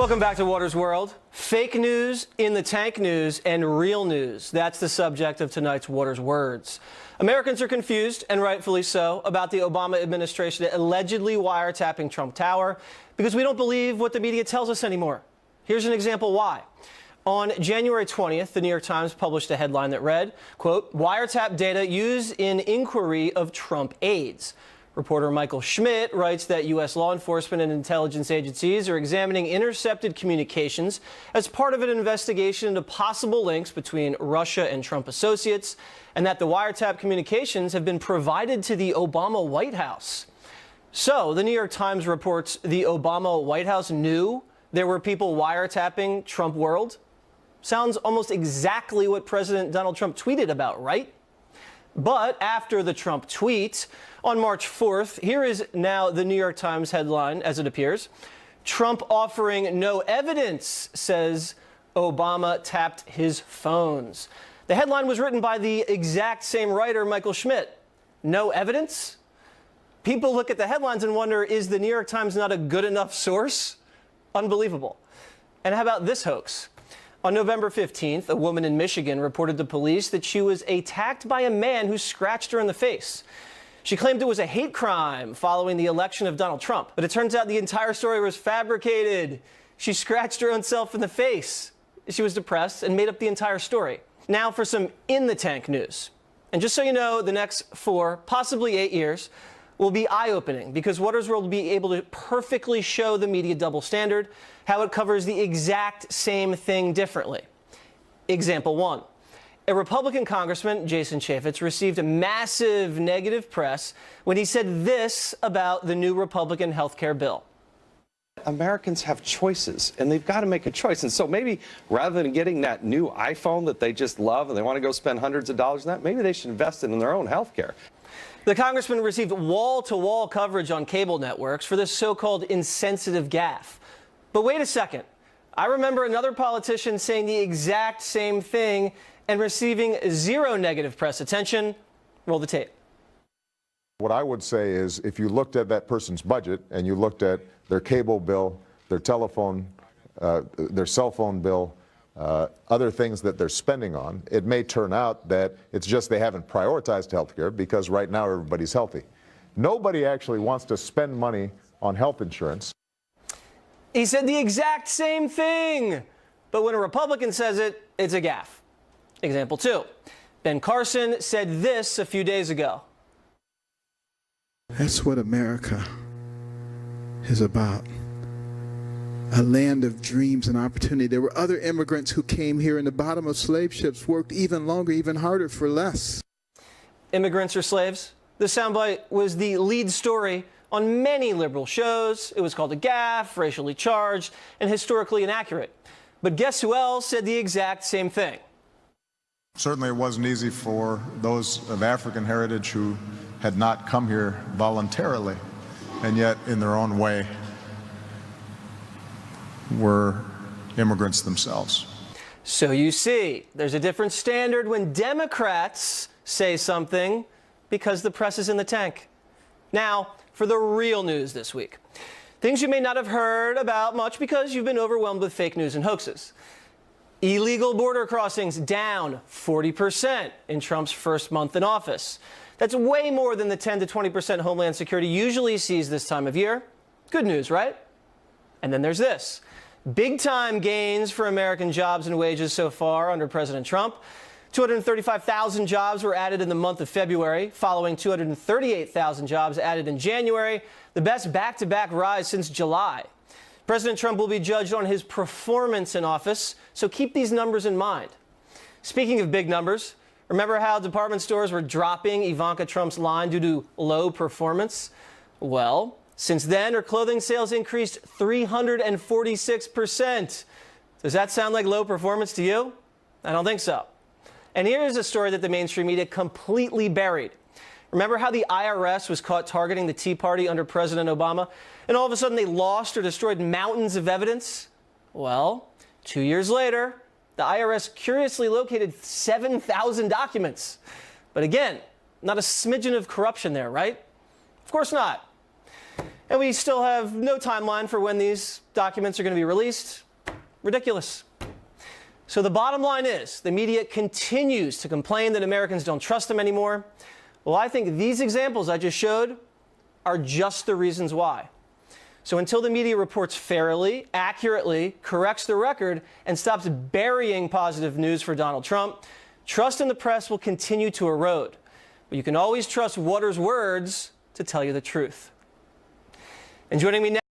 Welcome back to Water's World. Fake news in the tank news and real news. That's the subject of tonight's Water's Words. Americans are confused, and rightfully so, about the Obama administration allegedly wiretapping Trump Tower because we don't believe what the media tells us anymore. Here's an example why. On January 20th, the New York Times published a headline that read, quote, "Wiretap data used in inquiry of Trump aides." Reporter Michael Schmidt writes that U.S. law enforcement and intelligence agencies are examining intercepted communications as part of an investigation into possible links between Russia and Trump associates, and that the wiretap communications have been provided to the Obama White House. So, the New York Times reports the Obama White House knew there were people wiretapping Trump world. Sounds almost exactly what President Donald Trump tweeted about, right? But after the Trump tweet, on March 4th, here is now the New York Times headline as it appears. Trump offering no evidence, says Obama tapped his phones. The headline was written by the exact same writer, Michael Schmidt. No evidence? People look at the headlines and wonder, is the New York Times not a good enough source? Unbelievable. And how about this hoax? On November 15th, a woman in Michigan reported to police that she was attacked by a man who scratched her in the face. She claimed it was a hate crime following the election of Donald Trump. But it turns out the entire story was fabricated. She scratched her own self in the face. She was depressed and made up the entire story. Now for some in-the-tank news. And just so you know, the next 4, possibly 8 years will be eye-opening because Water's World will be able to perfectly show the media double standard, how it covers the exact same thing differently. Example 1. A Republican congressman, Jason Chaffetz, received a massive negative press when he said this about the new Republican health care bill. Americans have choices, and they've got to make a choice. And so maybe rather than getting that new iPhone that they just love and they want to go spend hundreds of dollars on that, maybe they should invest in their own health care. The congressman received wall-to-wall coverage on cable networks for this so-called insensitive gaffe. But wait a second. I remember another politician saying the exact same thing and receiving zero negative press attention. Roll the tape. What I would say is if you looked at that person's budget and you looked at their cable bill, their telephone, their cell phone bill, other things that they're spending on, it may turn out that it's just they haven't prioritized health care because right now everybody's healthy. Nobody actually wants to spend money on health insurance. He said the exact same thing, but when a Republican says it, it's a gaffe. Example 2. Ben Carson said this a few days ago. That's what America is about. A land of dreams and opportunity. There were other immigrants who came here in the bottom of slave ships, worked even longer, even harder for less. Immigrants or slaves? This soundbite was the lead story on many liberal shows. It was called a gaffe, racially charged, and historically inaccurate. But guess who else said the exact same thing? Certainly it wasn't easy for those of African heritage who had not come here voluntarily, and yet in their own way were immigrants themselves. So you see, there's a different standard when Democrats say something because the press is in the tank. Now, for the real news this week. Things you may not have heard about much because you've been overwhelmed with fake news and hoaxes. Illegal border crossings down 40% in Trump's first month in office. That's way more than the 10 to 20% Homeland Security usually sees this time of year. Good news, right? And then there's this. Big-time gains for American jobs and wages so far under President Trump. 235,000 jobs were added in the month of February, following 238,000 jobs added in January, the best back-to-back rise since July. President Trump will be judged on his performance in office, so keep these numbers in mind. Speaking of big numbers, remember how department stores were dropping Ivanka Trump's line due to low performance? Well, since then, her clothing sales increased 346%. Does that sound like low performance to you? I don't think so. And here's a story that the mainstream media completely buried. Remember how the IRS was caught targeting the Tea Party under President Obama, and all of a sudden they lost or destroyed mountains of evidence? Well, 2 years later, the IRS curiously located 7,000 documents. But again, not a smidgen of corruption there, right? Of course not. And we still have no timeline for when these documents are going to be released. Ridiculous. So the bottom line is, the media continues to complain that Americans don't trust them anymore. Well, I think these examples I just showed are just the reasons why. So until the media reports fairly, accurately, corrects the record, and stops burying positive news for Donald Trump, trust in the press will continue to erode. But you can always trust Waters' words to tell you the truth. And joining me now